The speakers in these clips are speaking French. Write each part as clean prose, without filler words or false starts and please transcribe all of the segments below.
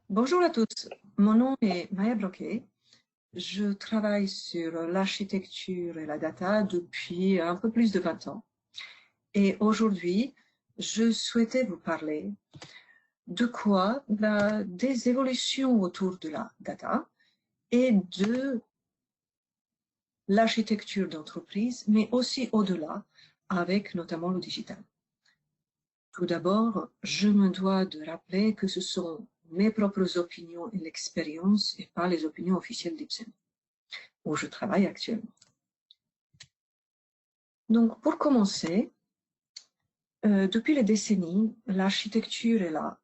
Bonjour à tous, mon nom est Maya Bloquet. Je travaille sur l'architecture et la data depuis un peu plus de 20 ans. Et aujourd'hui, je souhaitais vous parler de quoi? Des évolutions autour de la data et de l'architecture d'entreprise, mais aussi au-delà, avec notamment le digital. Tout d'abord, je me dois de rappeler que ce sont mes propres opinions et l'expérience et pas les opinions officielles d'Ipsen, où je travaille actuellement. Donc, pour commencer, depuis les décennies, l'architecture est là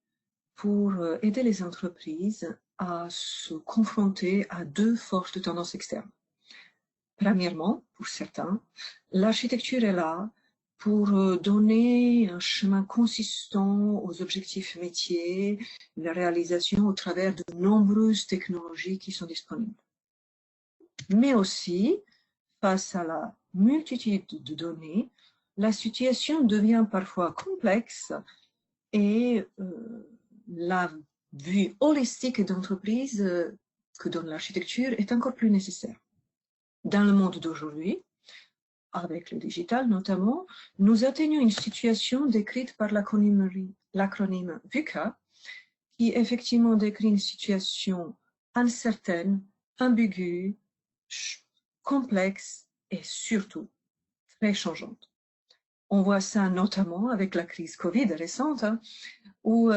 pour aider les entreprises à se confronter à deux fortes tendances externes. Premièrement, pour certains, l'architecture est là pour donner un chemin consistant aux objectifs métiers, la réalisation au travers de nombreuses technologies qui sont disponibles. Mais aussi, face à la multitude de données, la situation devient parfois complexe et la vue holistique d'entreprise que donne l'architecture est encore plus nécessaire. Dans le monde d'aujourd'hui, avec le digital notamment, nous atteignons une situation décrite par l'acronyme VUCA, qui effectivement décrit une situation incertaine, ambiguë, complexe et surtout très changeante. On voit ça notamment avec la crise Covid récente, où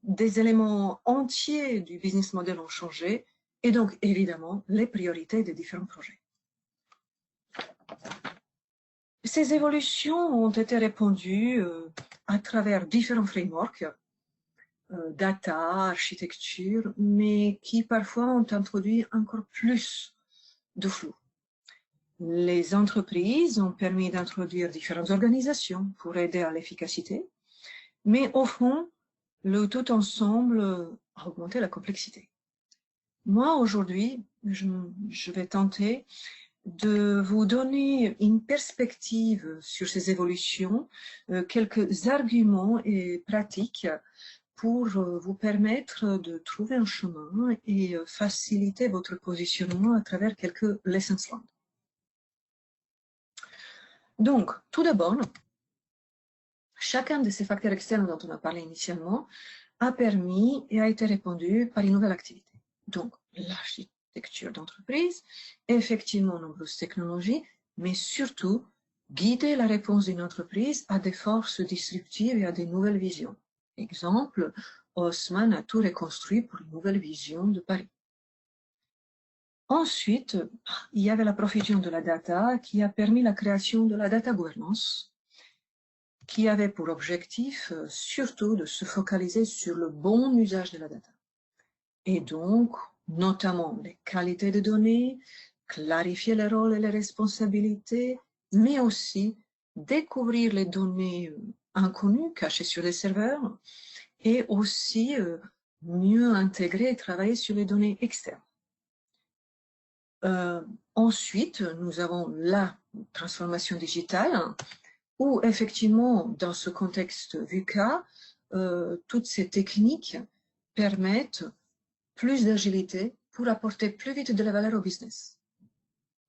des éléments entiers du business model ont changé et donc évidemment les priorités des différents projets. Ces évolutions ont été répandues à travers différents frameworks, data, architecture, mais qui parfois ont introduit encore plus de flou. Les entreprises ont permis d'introduire différentes organisations pour aider à l'efficacité, mais au fond, le tout ensemble a augmenté la complexité. Moi, aujourd'hui, je vais tenter de vous donner une perspective sur ces évolutions, quelques arguments et pratiques pour vous permettre de trouver un chemin et faciliter votre positionnement à travers quelques lessons learned. Donc, tout d'abord, chacun de ces facteurs externes dont on a parlé initialement a permis et a été répondu par une nouvelle activité. Donc, l'architecture d'entreprise, effectivement nombreuses technologies, mais surtout guider la réponse d'une entreprise à des forces disruptives et à des nouvelles visions. Exemple, Haussmann a tout reconstruit pour une nouvelle vision de Paris. Ensuite, il y avait la profusion de la data qui a permis la création de la data governance, qui avait pour objectif surtout de se focaliser sur le bon usage de la data. Et donc, notamment les qualités de données, clarifier les rôles et les responsabilités, mais aussi découvrir les données inconnues cachées sur les serveurs et aussi mieux intégrer et travailler sur les données externes. Ensuite, nous avons la transformation digitale où effectivement, dans ce contexte VUCA, toutes ces techniques permettent plus d'agilité pour apporter plus vite de la valeur au business.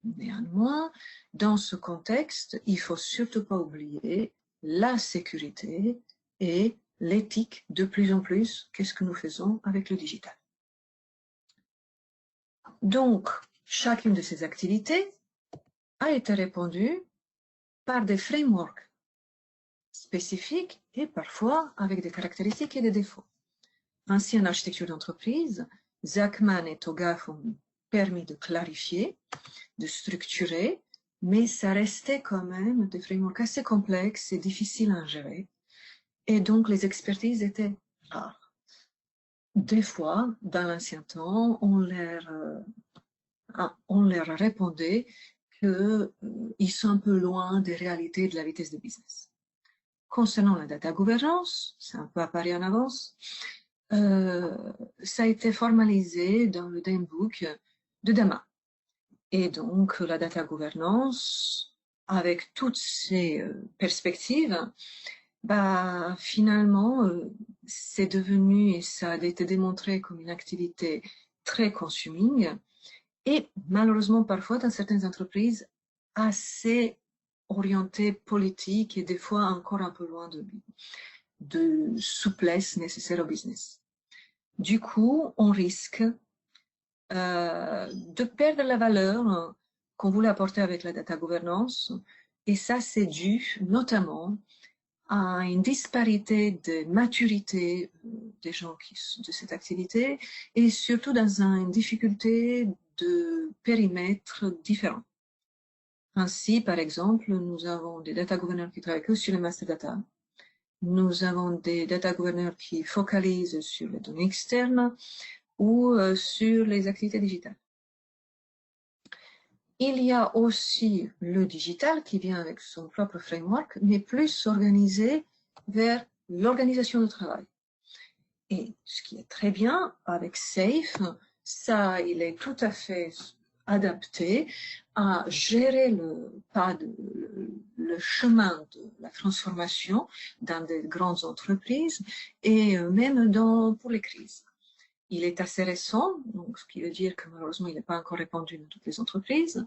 Néanmoins, dans ce contexte, il faut surtout pas oublier la sécurité et l'éthique de plus en plus. Qu'est-ce que nous faisons avec le digital? Donc, chacune de ces activités a été répondue par des frameworks spécifiques et parfois avec des caractéristiques et des défauts. Ainsi, en architecture d'entreprise, Zachman et Togaf ont permis de clarifier, de structurer, mais ça restait quand même des frameworks assez complexes et difficiles à gérer. Et donc, les expertises étaient rares. Des fois, dans l'ancien temps, on leur répondait qu'ils sont un peu loin des réalités de la vitesse de business. Concernant la data governance, c'est un peu apparu en avance, ça a été formalisé dans le Handbook de Dama. Et donc, la data governance, avec toutes ces perspectives, bah, finalement, c'est devenu, et ça a été démontré comme une activité très consuming, et malheureusement parfois dans certaines entreprises assez orientées politique et des fois encore un peu loin de souplesse nécessaire au business. Du coup, on risque de perdre la valeur qu'on voulait apporter avec la data governance, et ça c'est dû notamment à une disparité de maturité des gens de cette activité et surtout dans une difficulté de périmètre différent. Ainsi, par exemple, nous avons des data governors qui travaillent que sur les master data. Nous avons des data governors qui focalisent sur les données externes ou sur les activités digitales. Il y a aussi le digital qui vient avec son propre framework, mais plus organisé vers l'organisation du travail. Et ce qui est très bien avec SAFE, ça, il est tout à fait adapté à gérer le chemin de la transformation dans des grandes entreprises et même pour les crises. Il est assez récent, donc ce qui veut dire que malheureusement il n'est pas encore répandu dans toutes les entreprises.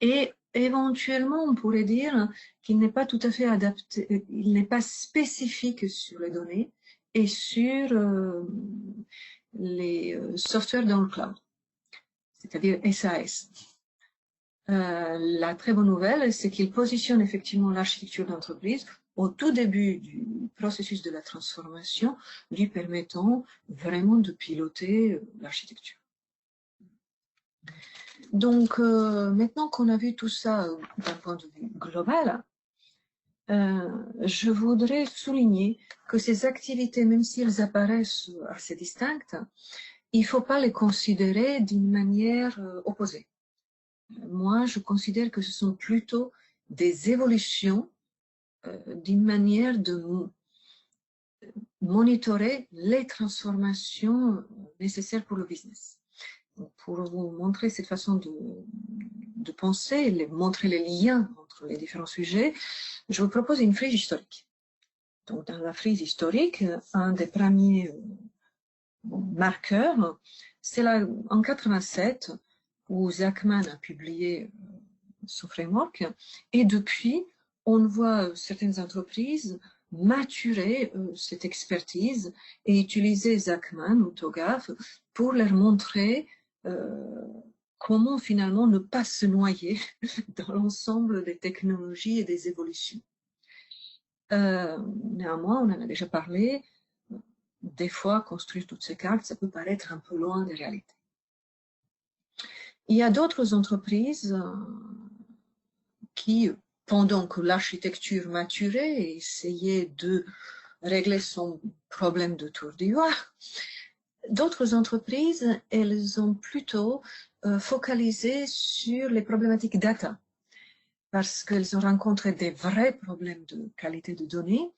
Et éventuellement, on pourrait dire qu'il n'est pas tout à fait adapté, il n'est pas spécifique sur les données et sur les softwares dans le cloud, c'est-à-dire SAS. La très bonne nouvelle, c'est qu'il positionne effectivement l'architecture d'entreprise au tout début du processus de la transformation, lui permettant vraiment de piloter l'architecture. Donc, maintenant qu'on a vu tout ça d'un point de vue global, je voudrais souligner que ces activités, même si elles apparaissent assez distinctes, il ne faut pas les considérer d'une manière opposée. Moi, je considère que ce sont plutôt des évolutions d'une manière de monitorer les transformations nécessaires pour le business. Donc, pour vous montrer cette façon de penser, montrer les liens entre les différents sujets, je vous propose une frise historique. Donc, dans la frise historique, un des premiers marqueurs, c'est en 87, où Zachman a publié son framework, et depuis, on voit certaines entreprises maturer cette expertise et utiliser Zachman ou TOGAF pour leur montrer comment finalement ne pas se noyer dans l'ensemble des technologies et des évolutions. Néanmoins, on en a déjà parlé, des fois, construire toutes ces cartes, ça peut paraître un peu loin des réalités. Il y a d'autres entreprises qui, pendant que l'architecture maturait, essayaient de régler son problème de tour d'ivoire. D'autres entreprises, elles ont plutôt focalisé sur les problématiques data, parce qu'elles ont rencontré des vrais problèmes de qualité de données,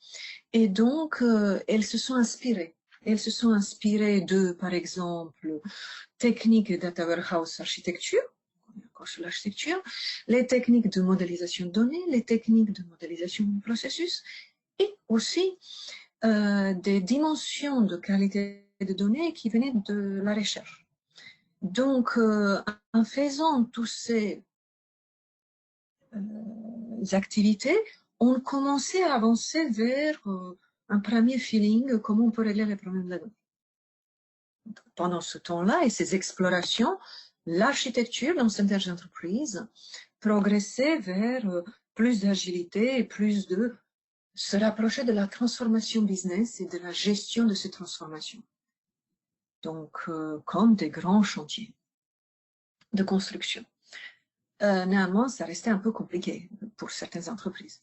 et donc elles se sont inspirées. Elles se sont inspirées de, par exemple, techniques de data warehouse architecture, encore sur l'architecture, les techniques de modélisation de données, les techniques de modélisation de processus, et aussi des dimensions de qualité de données qui venaient de la recherche. Donc, en faisant tous ces activités, on commençait à avancer vers un premier feeling, comment on peut régler les problèmes de la donnée. Pendant ce temps-là et ces explorations, l'architecture dans certaines entreprises progressait vers plus d'agilité et plus de se rapprocher de la transformation business et de la gestion de ces transformations. Donc, comme des grands chantiers de construction. Néanmoins, ça restait un peu compliqué pour certaines entreprises.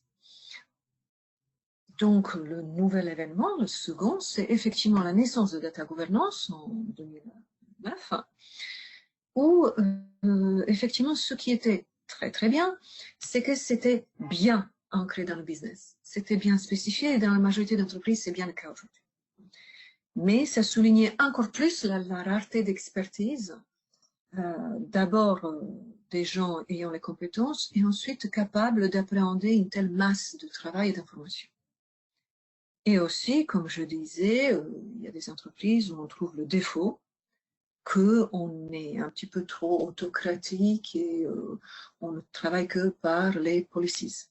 Donc, le nouvel événement, le second, c'est effectivement la naissance de Data Governance en 2009, où effectivement, ce qui était très très bien, c'est que c'était bien ancré dans le business. C'était bien spécifié et dans la majorité d'entreprises, c'est bien le cas aujourd'hui. Mais ça soulignait encore plus la rareté d'expertise. D'abord des gens ayant les compétences et ensuite capables d'appréhender une telle masse de travail et d'informations. Et aussi, comme je disais, il y a des entreprises où on trouve le défaut qu'on est un petit peu trop autocratique et on ne travaille que par les policies.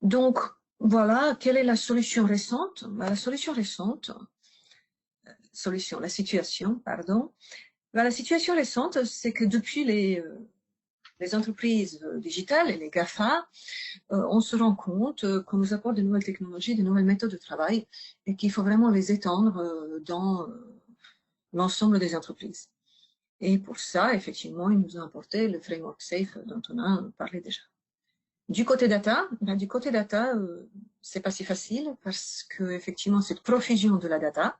Donc, voilà, quelle est la solution récente? La solution récente, la situation, pardon. La situation récente, c'est que depuis les entreprises digitales et les GAFA, on se rend compte qu'on nous apporte de nouvelles technologies, de nouvelles méthodes de travail et qu'il faut vraiment les étendre dans l'ensemble des entreprises. Et pour ça, effectivement, il nous a apporté le framework SAFE dont on a parlé déjà. Du côté data, c'est pas si facile parce que effectivement, cette profusion de la data,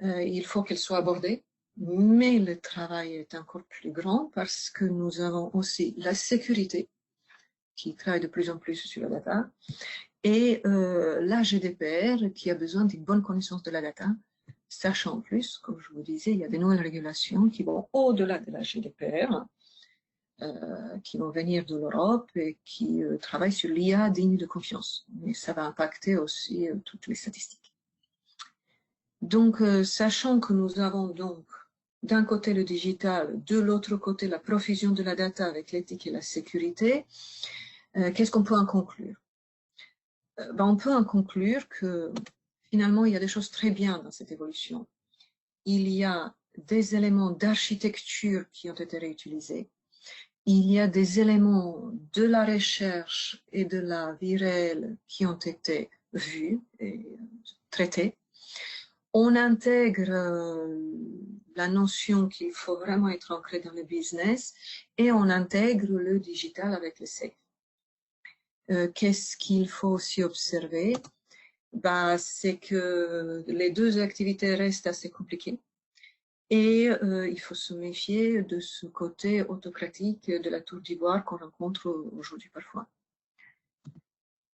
il faut qu'elle soit abordée, mais le travail est encore plus grand parce que nous avons aussi la sécurité qui travaille de plus en plus sur la data et la GDPR qui a besoin d'une bonne connaissance de la data, sachant en plus, comme je vous disais, il y a des nouvelles régulations qui vont au-delà de la GDPR, qui vont venir de l'Europe et qui travaillent sur l'IA digne de confiance. Mais ça va impacter aussi toutes les statistiques. Donc, sachant que nous avons donc d'un côté le digital, de l'autre côté la profusion de la data avec l'éthique et la sécurité, qu'est-ce qu'on peut en conclure? On peut en conclure que finalement, il y a des choses très bien dans cette évolution. Il y a des éléments d'architecture qui ont été réutilisés. Il y a des éléments de la recherche et de la vie réelle qui ont été vus et traités. On intègre la notion qu'il faut vraiment être ancré dans le business et on intègre le digital avec le safe. Qu'est-ce qu'il faut aussi observer? C'est que les deux activités restent assez compliquées. Et il faut se méfier de ce côté autocratique de la tour d'ivoire qu'on rencontre aujourd'hui parfois.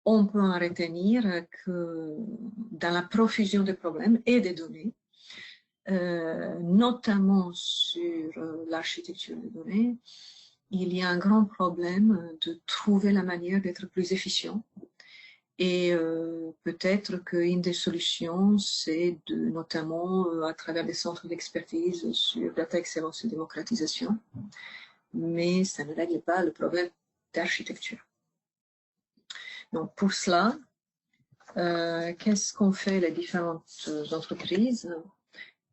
On peut en retenir que dans la profusion des problèmes et des données, notamment sur l'architecture des données, il y a un grand problème de trouver la manière d'être plus efficient. Et peut-être qu'une des solutions, c'est notamment à travers des centres d'expertise sur data excellence et démocratisation, mais ça ne règle pas le problème d'architecture. Donc pour cela, qu'est-ce qu'ont fait les différentes entreprises?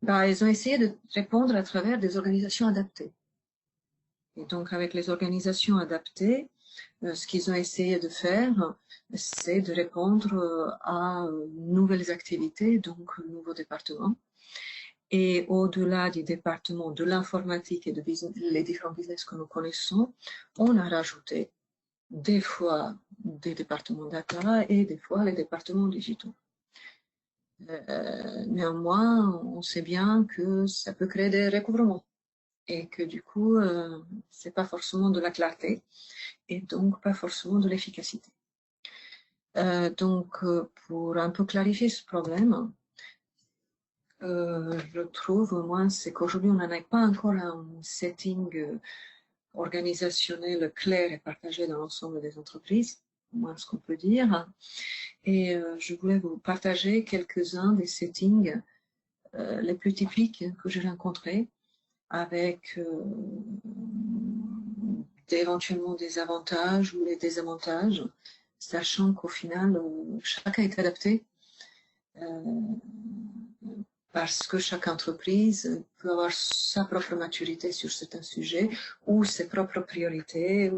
Elles ont essayé de répondre à travers des organisations adaptées. Et donc avec les organisations adaptées, ce qu'ils ont essayé de faire, c'est de répondre à nouvelles activités, donc nouveaux départements. Et au-delà du département de l'informatique et de les différents business que nous connaissons, on a rajouté des fois des départements data et des fois les départements digitaux. Néanmoins, on sait bien que ça peut créer des recouvrements et que du coup, c'est pas forcément de la clarté et donc pas forcément de l'efficacité. Donc, pour un peu clarifier ce problème, je trouve, moi, c'est qu'aujourd'hui, on n'en a pas encore un setting organisationnel clair et partagé dans l'ensemble des entreprises, au moins ce qu'on peut dire. Et je voulais vous partager quelques-uns des settings les plus typiques que j'ai rencontrés, avec éventuellement des avantages ou des désavantages, sachant qu'au final, chacun est adapté parce que chaque entreprise peut avoir sa propre maturité sur certains sujets ou ses propres priorités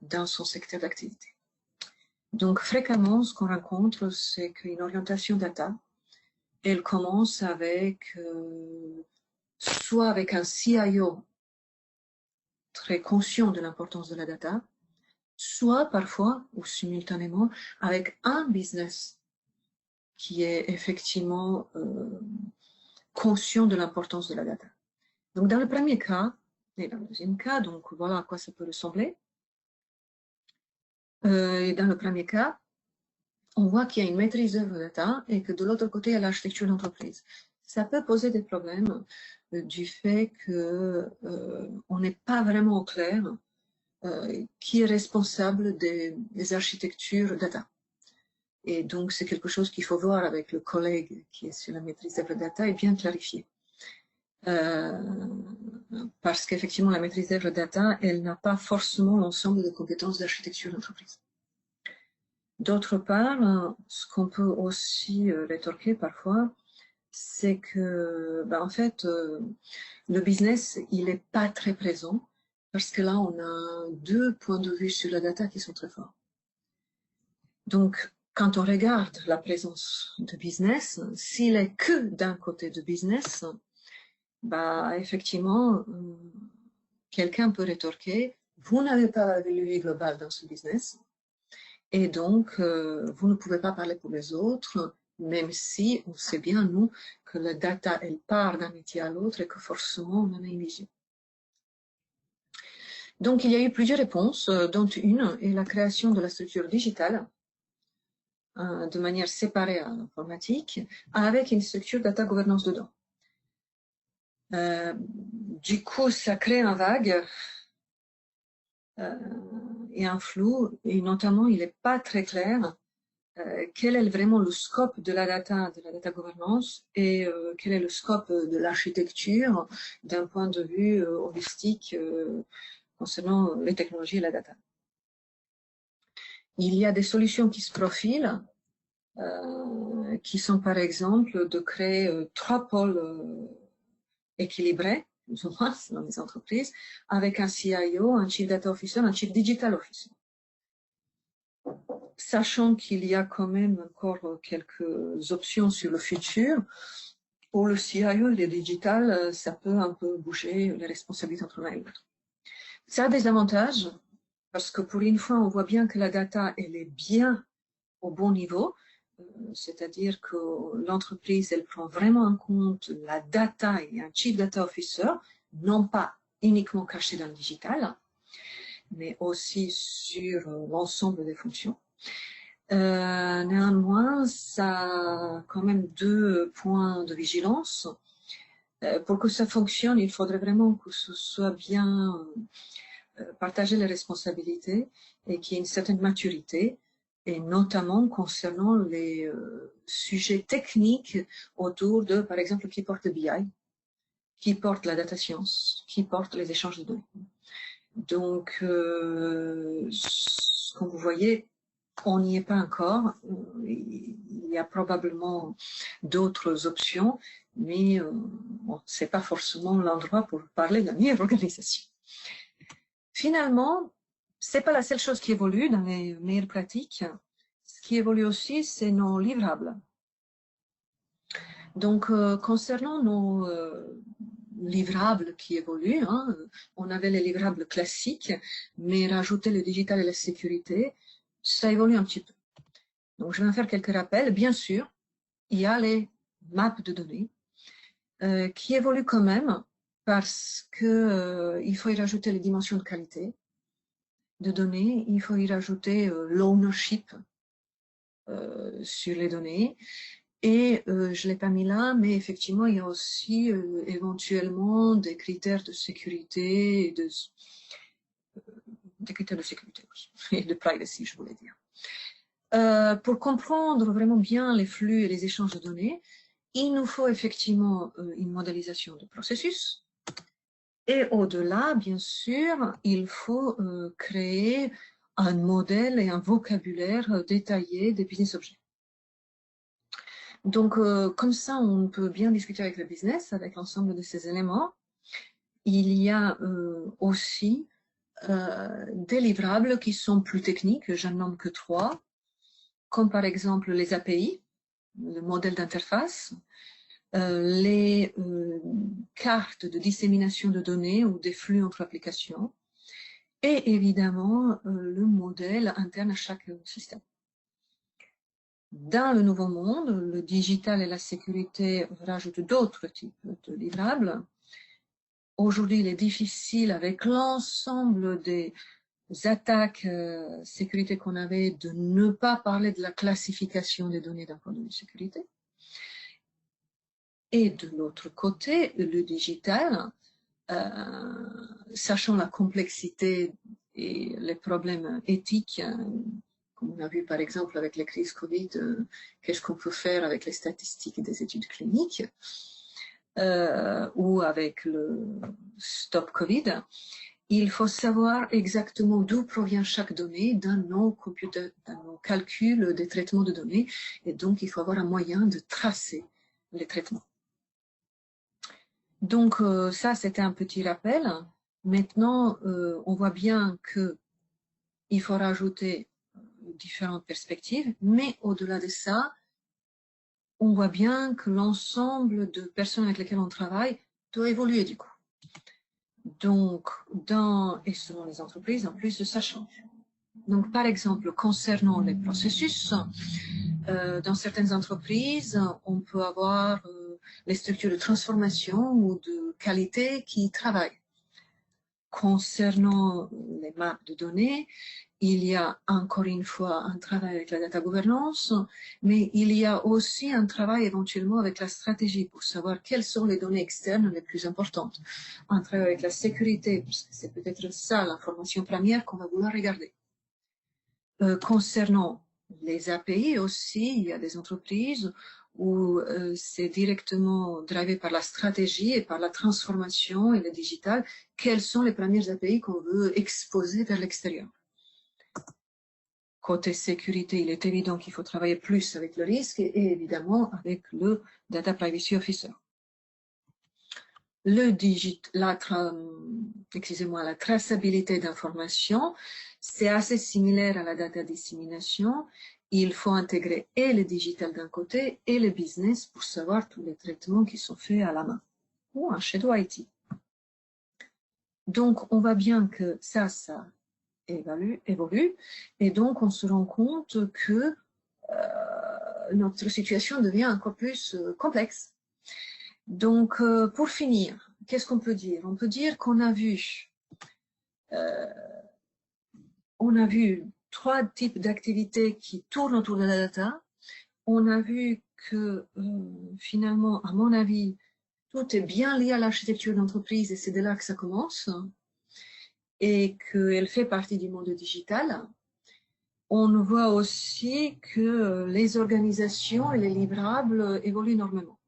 dans son secteur d'activité. Donc, fréquemment, ce qu'on rencontre, c'est qu'une orientation data, elle commence avec soit avec un CIO très conscient de l'importance de la data, soit parfois ou simultanément avec un business qui est effectivement conscient de l'importance de la data. Donc dans le premier cas, et dans le deuxième cas, donc voilà à quoi ça peut ressembler. Et dans le premier cas, on voit qu'il y a une maîtrise d'œuvre de data et que de l'autre côté, il y a l'architecture d'entreprise. Ça peut poser des problèmes du fait qu'on n'est pas vraiment au clair qui est responsable des architectures data. Et donc, c'est quelque chose qu'il faut voir avec le collègue qui est sur la maîtrise d'œuvre data et bien clarifier. Parce qu'effectivement, la maîtrise d'œuvre data, elle n'a pas forcément l'ensemble des compétences d'architecture d'entreprise. D'autre part, ce qu'on peut aussi rétorquer parfois, c'est que, en fait, le business, il n'est pas très présent parce que là, on a deux points de vue sur la data qui sont très forts. Donc, quand on regarde la présence de business, s'il est que d'un côté de business, effectivement, quelqu'un peut rétorquer, vous n'avez pas la vue globale dans ce business, et donc vous ne pouvez pas parler pour les autres, même si on sait bien, nous, que la data, elle part d'un métier à l'autre et que forcément, on en a une vision. Donc, il y a eu plusieurs réponses, dont une est la création de la structure digitale, de manière séparée à l'informatique, avec une structure data gouvernance dedans. Du coup, ça crée un vague et un flou, et notamment, il n'est pas très clair quel est vraiment le scope de la data gouvernance et quel est le scope de l'architecture d'un point de vue holistique concernant les technologies et la data. Il y a des solutions qui se profilent, qui sont par exemple de créer 3 pôles équilibrés, plus ou moins, dans les entreprises, avec un CIO, un Chief Data Officer, un Chief Digital Officer. Sachant qu'il y a quand même encore quelques options sur le futur, pour le CIO et le digital, ça peut un peu bouger les responsabilités entre l'un et l'autre. Ça a des avantages, parce que pour une fois, on voit bien que la data, elle est bien au bon niveau, c'est-à-dire que l'entreprise, elle prend vraiment en compte la data et un Chief Data Officer, non pas uniquement caché dans le digital, mais aussi sur l'ensemble des fonctions. Néanmoins, ça a quand même 2 points de vigilance. Pour que ça fonctionne, il faudrait vraiment que ce soit bien partagé les responsabilités et qu'il y ait une certaine maturité, et notamment concernant les sujets techniques autour de, par exemple, qui porte le BI, qui porte la data science, qui porte les échanges de données. Donc, comme vous voyez, on n'y est pas encore. Il y a probablement d'autres options, mais ce n'est pas forcément l'endroit pour parler de la meilleure organisation. Finalement, ce n'est pas la seule chose qui évolue dans les meilleures pratiques. Ce qui évolue aussi, c'est nos livrables. Donc, concernant nos livrables qui évoluent, on avait les livrables classiques, mais rajouter le digital et la sécurité, ça évolue un petit peu. Donc, je vais en faire quelques rappels. Bien sûr, il y a les maps de données qui évoluent quand même parce qu'il faut y rajouter les dimensions de qualité de données, il faut y rajouter l'ownership sur les données. Et je ne l'ai pas mis là, mais effectivement, il y a aussi éventuellement des critères de sécurité, des critères de sécurité aussi, et de privacy, je voulais dire. Pour comprendre vraiment bien les flux et les échanges de données, il nous faut effectivement une modélisation de processus. Et au-delà, bien sûr, il faut créer un modèle et un vocabulaire détaillé des business objets. Donc, comme ça, on peut bien discuter avec le business, avec l'ensemble de ces éléments. Il y a aussi des livrables qui sont plus techniques, je n'en nomme que 3, comme par exemple les API, le modèle d'interface, les cartes de dissémination de données ou des flux entre applications, et évidemment le modèle interne à chaque système. Dans le nouveau monde, le digital et la sécurité rajoutent d'autres types de livrables. Aujourd'hui, il est difficile, avec l'ensemble des attaques sécurité qu'on avait, de ne pas parler de la classification des données d'un point de vue sécurité. Et de l'autre côté, le digital, sachant la complexité et les problèmes éthiques comme on a vu par exemple avec les crises Covid, qu'est-ce qu'on peut faire avec les statistiques des études cliniques, ou avec le Stop Covid. Il faut savoir exactement d'où provient chaque donnée dans nos calculs des traitements de données, et donc il faut avoir un moyen de tracer les traitements. Donc ça, c'était un petit rappel. Maintenant, on voit bien qu'il faut rajouter différentes perspectives, mais au-delà de ça, on voit bien que l'ensemble de personnes avec lesquelles on travaille doit évoluer du coup. Donc, et selon les entreprises, en plus, ça change. Donc, par exemple, concernant les processus, dans certaines entreprises, on peut avoir les structures de transformation ou de qualité qui travaillent. Concernant les maps de données, il y a encore une fois un travail avec la data governance, mais il y a aussi un travail éventuellement avec la stratégie pour savoir quelles sont les données externes les plus importantes. Un travail avec la sécurité, parce que c'est peut-être ça l'information première qu'on va vouloir regarder. Concernant les API aussi, il y a des entreprises où c'est directement drivé par la stratégie et par la transformation et le digital. Quelles sont les premières API qu'on veut exposer vers l'extérieur? Côté sécurité, il est évident qu'il faut travailler plus avec le risque et évidemment avec le Data Privacy Officer. La traçabilité d'informations, c'est assez similaire à la data dissémination. Il faut intégrer et le digital d'un côté et le business pour savoir tous les traitements qui sont faits à la main ou en shadow IT. Donc, on voit bien que ça évolue, et donc on se rend compte que notre situation devient encore plus complexe. Donc, pour finir, qu'est-ce qu'on peut dire? On peut dire qu'on a vu trois types d'activités qui tournent autour de la data. On a vu que finalement, à mon avis, tout est bien lié à l'architecture d'entreprise et c'est de là que ça commence et qu'elle fait partie du monde digital. On voit aussi que les organisations et les livrables évoluent énormément.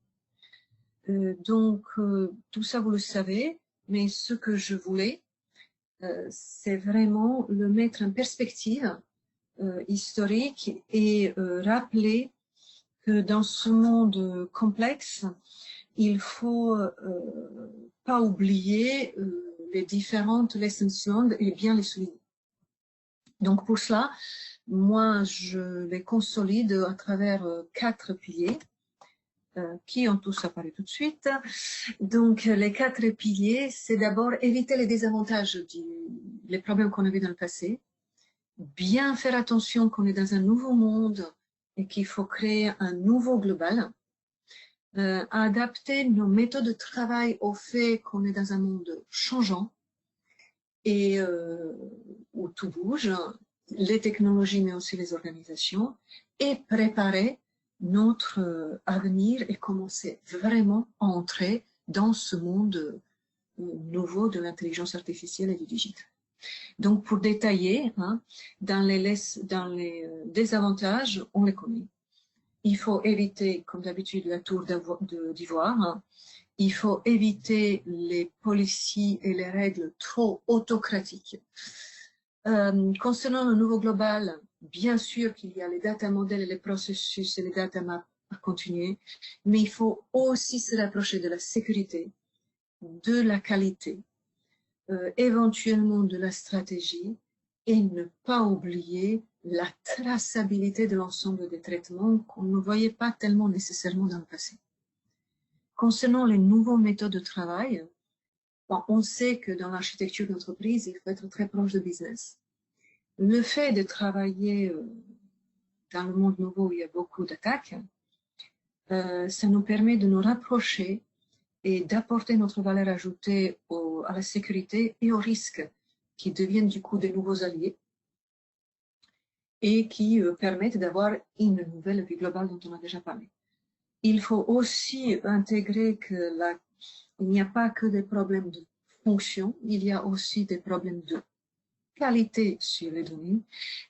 Donc, tout ça, vous le savez, mais ce que je voulais, c'est vraiment le mettre en perspective historique et rappeler que dans ce monde complexe, il faut pas oublier les différentes lessons learned et bien les souligner. Donc pour cela, moi je les consolide à travers 4 piliers qui ont tous apparu tout de suite. Donc les 4 piliers, c'est d'abord éviter les désavantages, les problèmes qu'on a vus dans le passé, bien faire attention qu'on est dans un nouveau monde et qu'il faut créer un nouveau global, adapter nos méthodes de travail au fait qu'on est dans un monde changeant et où tout bouge, les technologies mais aussi les organisations, et préparer notre avenir et commencer vraiment à entrer dans ce monde nouveau de l'intelligence artificielle et du digital. Donc, pour détailler, dans les désavantages, on les connaît. Il faut éviter, comme d'habitude, la tour d'ivoire. Il faut éviter les policies et les règles trop autocratiques. Concernant le nouveau global, bien sûr qu'il y a les data models et les processus et les data maps à continuer, mais il faut aussi se rapprocher de la sécurité, de la qualité, éventuellement de la stratégie et ne pas oublier la traçabilité de l'ensemble des traitements qu'on ne voyait pas tellement nécessairement dans le passé. Concernant les nouvelles méthodes de travail, on sait que dans l'architecture d'entreprise, il faut être très proche de business. Le fait de travailler dans le monde nouveau où il y a beaucoup d'attaques, ça nous permet de nous rapprocher et d'apporter notre valeur ajoutée à la sécurité et aux risques qui deviennent du coup des nouveaux alliés et qui permettent d'avoir une nouvelle vue globale dont on a déjà parlé. Il faut aussi intégrer qu'il n'y a pas que des problèmes de fonction, il y a aussi des problèmes de qualité sur les données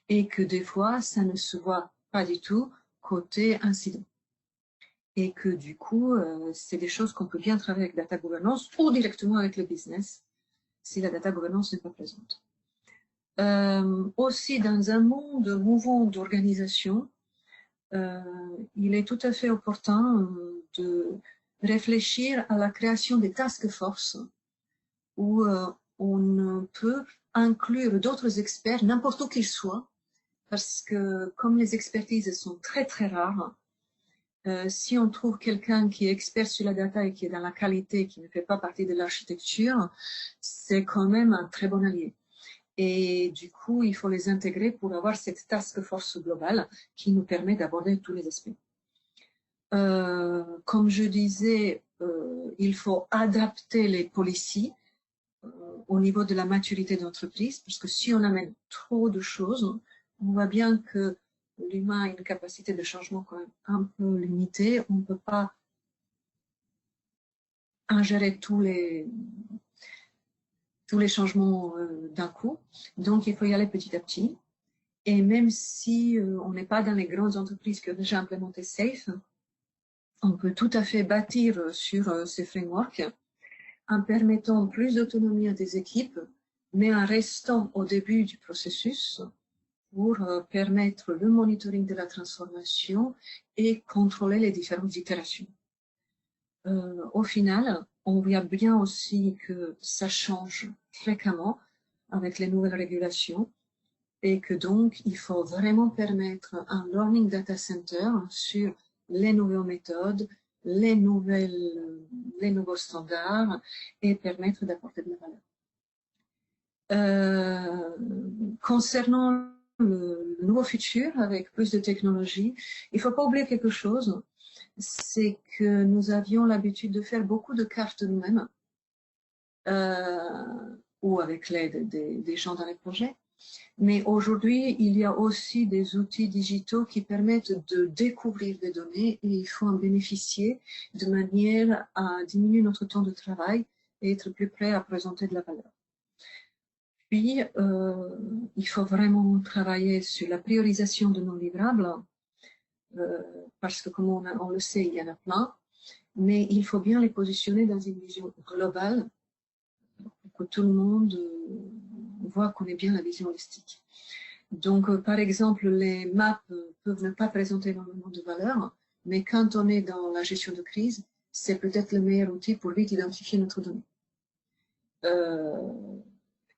et que des fois, ça ne se voit pas du tout côté incident. Et que du coup, c'est des choses qu'on peut bien travailler avec data governance ou directement avec le business si la data governance n'est pas présente. Aussi, dans un monde mouvant d'organisation, il est tout à fait opportun de réfléchir à la création des task force où on peut inclure d'autres experts, n'importe où qu'ils soient, parce que comme les expertises sont très très rares, si on trouve quelqu'un qui est expert sur la data et qui est dans la qualité, qui ne fait pas partie de l'architecture, c'est quand même un très bon allié. Et du coup, il faut les intégrer pour avoir cette task force globale qui nous permet d'aborder tous les aspects. Comme je disais, il faut adapter les policies au niveau de la maturité d'entreprise, parce que si on amène trop de choses, on voit bien que l'humain a une capacité de changement quand même un peu limitée. On ne peut pas ingérer tous les changements d'un coup. Donc, il faut y aller petit à petit. Et même si on n'est pas dans les grandes entreprises qui ont déjà implémenté SAFe, on peut tout à fait bâtir sur ces frameworks en permettant plus d'autonomie à des équipes, mais en restant au début du processus pour permettre le monitoring de la transformation et contrôler les différentes itérations. Au final, on voit bien aussi que ça change fréquemment avec les nouvelles régulations et que donc il faut vraiment permettre un learning data center sur les nouvelles méthodes, les nouveaux standards et permettre d'apporter de la valeur. Concernant le nouveau futur avec plus de technologie, il ne faut pas oublier quelque chose, c'est que nous avions l'habitude de faire beaucoup de cartes nous-mêmes ou avec l'aide des gens dans les projets. Mais aujourd'hui, il y a aussi des outils digitaux qui permettent de découvrir des données et il faut en bénéficier de manière à diminuer notre temps de travail et être plus prêt à présenter de la valeur. Puis, il faut vraiment travailler sur la priorisation de nos livrables parce que comme on le sait, il y en a plein, mais il faut bien les positionner dans une vision globale pour que tout le monde voit qu'on est bien la vision holistique. Donc, par exemple, les maps peuvent ne pas présenter énormément de valeur, mais quand on est dans la gestion de crise, c'est peut-être le meilleur outil pour vite identifier notre donnée.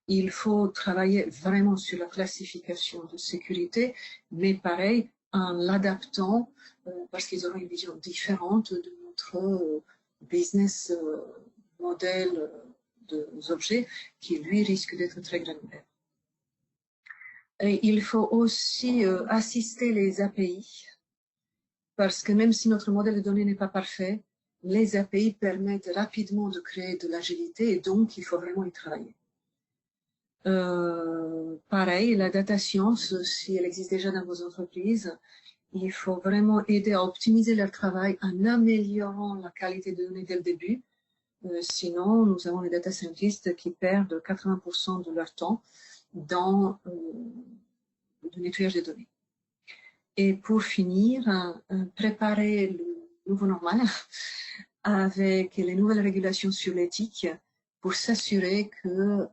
Il faut travailler vraiment sur la classification de sécurité, mais pareil, en l'adaptant, parce qu'ils auront une vision différente de notre business modèle des objets, qui lui risque d'être très granulaire. Et il faut aussi assister les API, parce que même si notre modèle de données n'est pas parfait, les API permettent rapidement de créer de l'agilité et donc il faut vraiment y travailler. Pareil, la data science, si elle existe déjà dans vos entreprises, il faut vraiment aider à optimiser leur travail en améliorant la qualité de données dès le début. Sinon, nous avons les data scientists qui perdent 80% de leur temps dans le nettoyage des données. Et pour finir, préparer le nouveau normal avec les nouvelles régulations sur l'éthique pour s'assurer que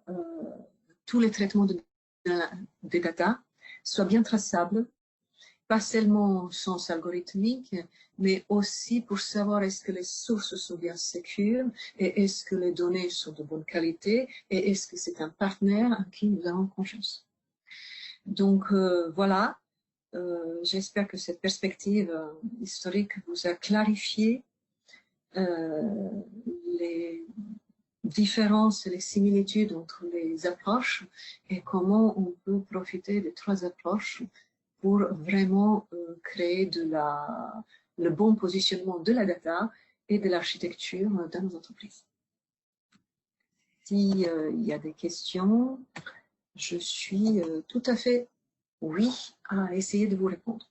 tous les traitements des data soient bien traçables, pas seulement au sens algorithmique, mais aussi pour savoir est-ce que les sources sont bien sécures et est-ce que les données sont de bonne qualité et est-ce que c'est un partenaire en qui nous avons confiance. Donc voilà, j'espère que cette perspective historique vous a clarifié les différences et les similitudes entre les approches et comment on peut profiter des trois approches pour vraiment créer le bon positionnement de la data et de l'architecture dans nos entreprises. S'il y a des questions, je suis tout à fait oui à essayer de vous répondre.